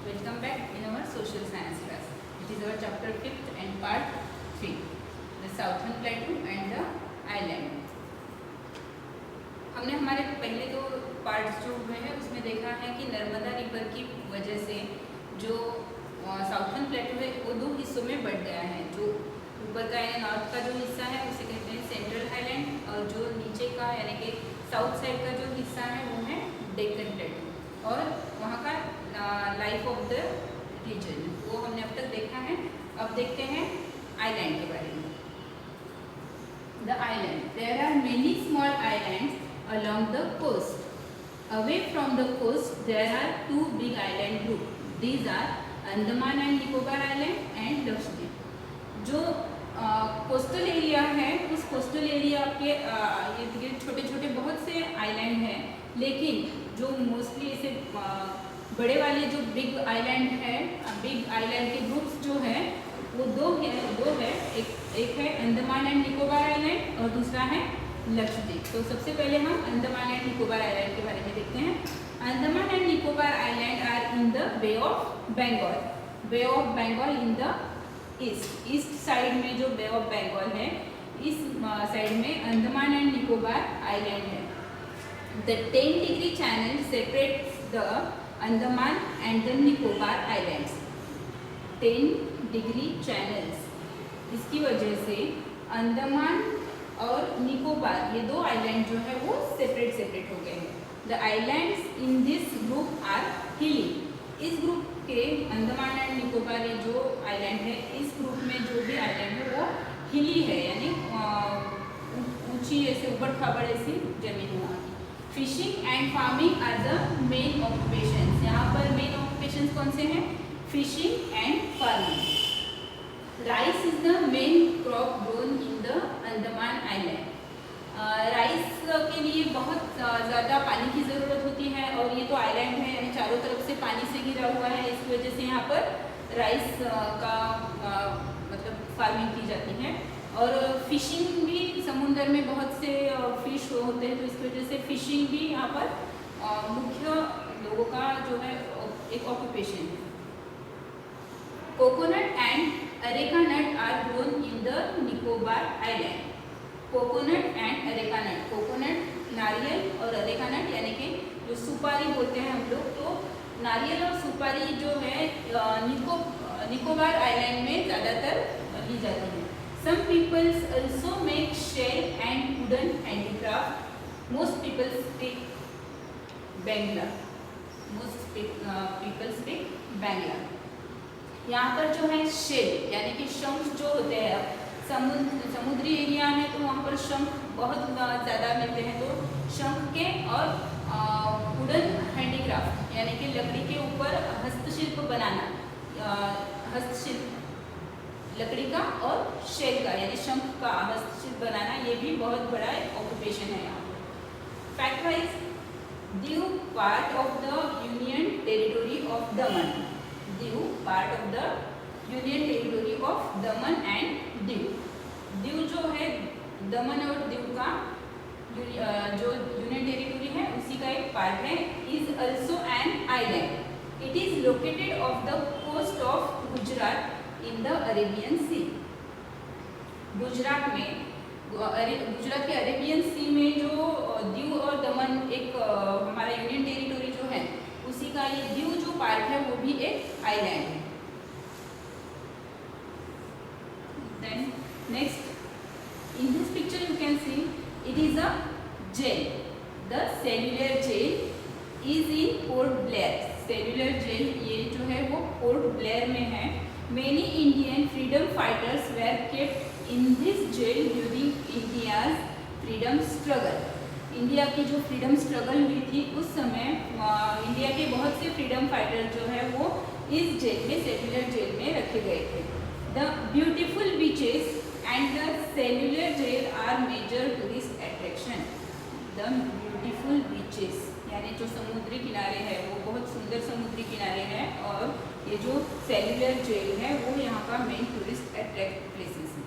Welcome back in our social science class. It is our chapter 5th and part 3, the Southern Plateau and the Island. हमने हमारे पहले दो parts जो हुए हैं उसमें देखा है कि नर्मदा रिवर की वजह से जो साउथर्न प्लेटो है वो दो हिस्सों में बढ़ गया है। जो ऊपर का यानी नॉर्थ का जो हिस्सा है उसे कहते हैं सेंट्रल हाईलैंड, और जो नीचे का यानी कि साउथ साइड का जो हिस्सा है वो है डेक्कन प्लेटो, और वहाँ का लाइफ ऑफ द रीजन वो हमने अब तक देखा है। अब देखते हैं आइलैंड के बारे में। The island, there are many small islands along the coast. Away from the coast there are two big island groups. These are Andaman and Nicobar Island and Lakshadweep. जो कोस्टल एरिया है उस coastal area के ये छोटे छोटे बहुत से island हैं, लेकिन जो मोस्टली ऐसे बड़े वाले जो बिग आइलैंड है, बिग आइलैंड के ग्रुप्स जो है वो दो है। एक है अंडमान एंड निकोबार आइलैंड और दूसरा है लक्षद्वीप। तो सबसे पहले हम अंडमान एंड निकोबार आइलैंड के बारे में देखते हैं। Andaman and Nicobar island are in the bay of Bengal. Bay of Bengal in the east side में जो बे ऑफ बंगाल है, इस साइड में अंडमान एंड निकोबार आइलैंड है। The 10 degree channel separates the Andaman and the Nicobar islands. 10 degree channels, इसकी वजह से अंडमान और निकोबार ये दो आइलैंड जो है वो सेपरेट हो गए हैं। The islands in this group are hilly. इस ग्रुप के अंडमान एंड निकोबार ये जो आइलैंड है, इस ग्रुप में जो भी आइलैंड है वो हिली है, यानी ऊंची ऐसे ऊबड़ खाबड़ ऐसी जमीन हुआ। Fishing and farming are the main occupations. यहाँ पर मेन ऑक्यूपेशंस कौन से हैं? Fishing and farming. Rice is the main crop grown in the Andaman island. Rice के लिए बहुत ज़्यादा पानी की ज़रूरत होती है, और ये तो आइलैंड है यानी चारों तरफ से पानी से घिरा हुआ है, इस वजह से यहाँ पर राइस का मतलब फार्मिंग की जाती है। और फिशिंग भी, समुद्र में बहुत से फिश होते हैं, तो इसकी वजह से फिशिंग भी यहाँ पर मुख्य लोगों का जो है एक ऑक्यूपेशन है। Coconut and areca nut are grown in the Nicobar island. Coconut and areca nut, coconut नारियल और अरेका नट यानी कि जो सुपारी बोलते हैं हम लोग, तो नारियल और सुपारी जो है निकोबार आइलैंड में ज़्यादातर ली जाती है। Some peoples also make shell and wooden handicraft. Most people speak Bangla. Most people speak Bangla. यहाँ पर जो है शेल यानी कि शंख जो होते हैं, समुद्री एरिया है तो वहाँ पर शंख बहुत ज़्यादा मिलते हैं, तो शंख के और वुडन हैंडीक्राफ्ट यानी कि लकड़ी के ऊपर हस्तशिल्प बनाना, हस्तशिल्प लकड़ी का और शेल का यानी शंख का हस्तशिल्प बनाना, ये भी बहुत बड़ा ऑक्यूपेशन है यहाँ पर। Fact wise, Diu part of the union territory of Daman. Diu part of the union territory of Daman and Diu. Diu जो है दमन और दीव का जो यूनियन टेरिटोरी है उसी का एक पार्ट है। Is also an island. It is located off the coast of Gujarat in the Arabian Sea. Gujarat के अरेबियन सी में जो दीव और दमन एक हमारा यूनियन टेरिटोरी जो है उसी का ये दीव जो पार्ट है वो भी एक आइलैंड है। Then next, in this picture you can see it is a jail. The cellular jail is in Port Blair. Cellular jail ये जो है वो पोर्ट ब्लेयर में है। Many Indian freedom fighters were kept in this jail during India's freedom struggle. India की जो freedom struggle हुई थी उस समय इंडिया के बहुत से फ्रीडम फाइटर जो है वो इस जेल में, सेल्युलर जेल में रखे गए थे। The beautiful beaches and the cellular jail are major tourist attraction. The beautiful beaches यानी जो समुद्री किनारे हैं वो बहुत सुंदर समुद्री किनारे हैं, और ये जो सेल्युलर जेल है वो यहाँ का मेन टूरिस्ट अट्रैक्ट प्लेसेस है।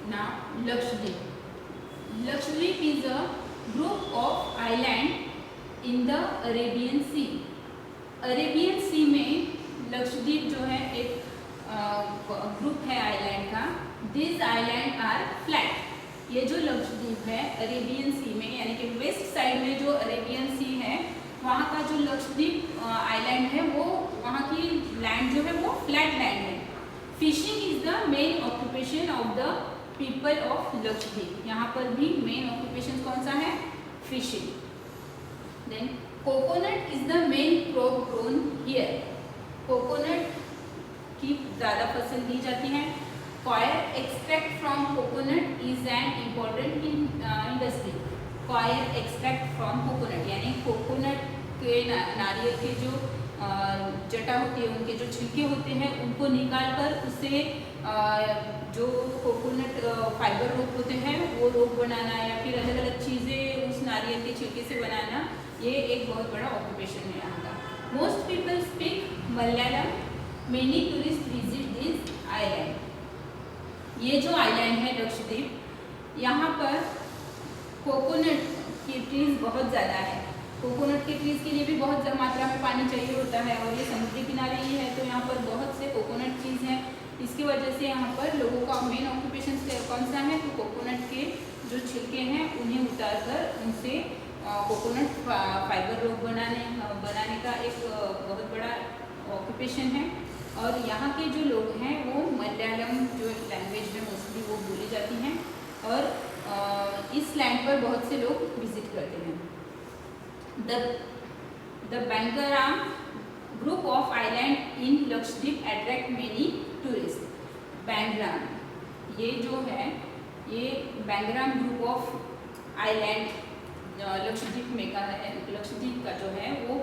Now Lakshadweep. Lakshadweep is a group of island in the Arabian Sea. Arabian Sea में लक्षद्वीप जो है एक ग्रुप है आइलैंड का। This island are flat. ये जो लक्षद्वीप है अरेबियन सी में, यानी कि वेस्ट साइड में जो अरेबियन सी है, वहाँ का जो लक्षद्वीप आइलैंड है वो वहाँ की लैंड जो है वो फ्लैट लैंड है। Fishing is the main occupation of the people of Lakshadweep. यहाँ पर भी मेन ऑक्यूपेशन कौन सा है? Fishing. Then coconut is the main crop grown here. Coconut की ज़्यादा फसल दी जाती है। Coir extract from coconut is an important industry. Coir extract from coconut यानी कोकोनट के नारियल के जो जटा होती है, उनके जो छिलके होते हैं, उनको निकालकर उससे जो कोकोनट फाइबर रोप होते हैं वो रोप बनाना या फिर अलग अलग चीज़ें उस नारियल के छिलके से बनाना, ये एक बहुत बड़ा ऑक्यूपेशन है यहाँ का। Most people speak Malayalam. Many tourist visit this island. ये जो आइलैंड है लक्षद्वीप, यहाँ पर कोकोनट की ट्रीज बहुत ज़्यादा है। कोकोनट के ट्रीज के लिए भी बहुत मात्रा में पानी चाहिए होता है और ये समुद्री किनारे ही है, तो यहाँ पर बहुत से कोकोनट ट्रीज हैं। इसकी वजह से यहाँ पर लोगों का मेन ऑक्यूपेशन कौन सा है? तो कोकोनट के जो छिलके हैं उन्हें उतार कर उनसे कोकोनट फाइबर रोप बनाने का एक बहुत बड़ा ऑक्यूपेशन है। और यहाँ के जो लोग हैं वो मलयालम जो लैंग्वेज में मोस्टली वो बोली जाती हैं और इस लैंड पर बहुत से लोग विजिट करते हैं। The Bangaram group of island in Lakshadweep attract many tourists. Bangaram ये जो है ये बैंगराम ग्रुप ऑफ आइलैंड लक्षद्वीप में का है। लक्षद्वीप का जो है वो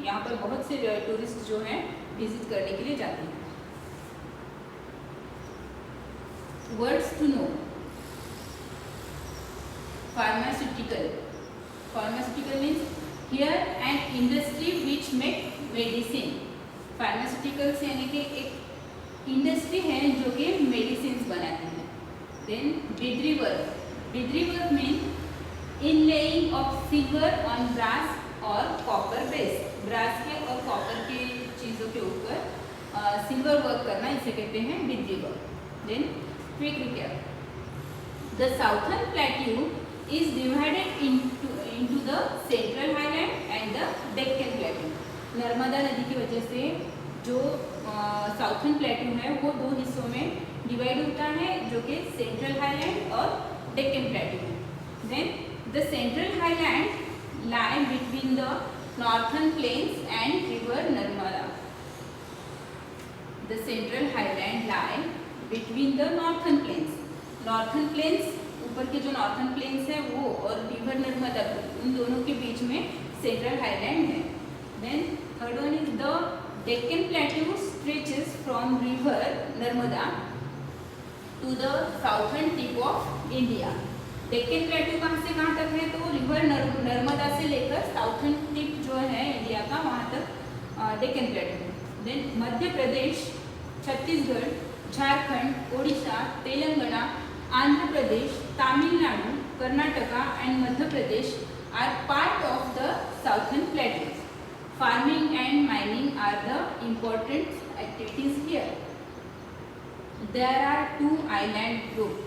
यहाँ पर बहुत से टूरिस्ट जो हैं विजिट करने के लिए जाते हैं। Words to know. Pharmaceutical. Pharmaceutical means here an industry which make medicine. Pharmaceuticals यानी कि एक इंडस्ट्री है जो कि मेडिसिन बनाती है। Then Bidri work. Bidri work mean inlaying of silver on brass और कॉपर बेस। ब्रास के और कॉपर के चीज़ों के ऊपर सिल्वर वर्क करना, इसे कहते हैं Bidri work. Then quick recap. The southern plateau is divided into the central highland and the Deccan plateau. Narmada नदी की वजह से जो साउथर्न प्लेट्यू है वो दो हिस्सों में डिवाइड होता है, जो कि सेंट्रल हाईलैंड और डेक्कन प्लेट्यू है। Then the central highland lie between the northern plains and river Narmada. The central highland lie between the northern plains. Northern plains ऊपर के जो नॉर्थर्न प्लेन्स है वो और रिवर नर्मदा, उन दोनों के बीच में सेंट्रल हाईलैंड है। Then third one is the Deccan plateau stretches from river Narmada to the southern tip of India. Deccan plateau कहाँ से कहाँ तक है? तो रिवर नर्मदा से लेकर साउथर्न टिप जो है इंडिया का, वहाँ तक डेक्कन प्लेट्यू है। Then Madhya Pradesh, Chhattisgarh, Jharkhand, Odisha, Telangana, Andhra Pradesh, Tamil Nadu, Karnataka and Madhya Pradesh are part of the southern plateaus. Farming and mining are the important activities here. There are two island groups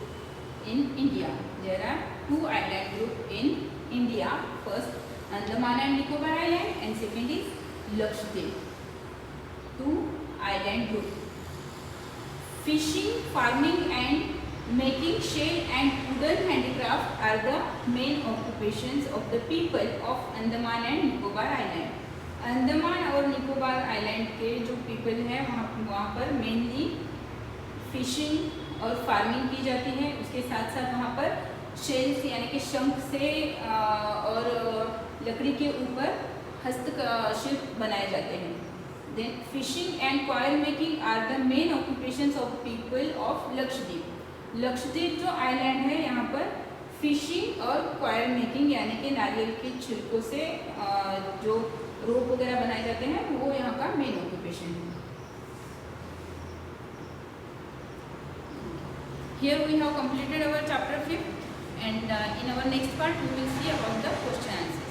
in India. There are two island groups in India. First, Andaman and Nicobar Island, and second is Lakshadweep. Two island groups. Fishing, farming and making shell and wooden handicraft are the main occupations of the people of Andaman and Nicobar Island. Andaman और Nicobar island के जो people हैं वहाँ पर mainly fishing और farming की जाती है। उसके साथ साथ वहाँ पर शेल्स यानी कि शंख से और लकड़ी के ऊपर हस्तशिल्प बनाए जाते हैं। Then fishing and coil making are the main occupations of people of Lakshadweep. Lakshadweep जो आइलैंड है यहाँ पर फिशिंग और कॉयल मेकिंग यानी कि नारियल के छिलकों से जो रोप वगैरह बनाए जाते हैं वो यहाँ का मेन ऑक्यूपेशन है। Here we have completed our chapter 5 and in our next part we will see about the question answer.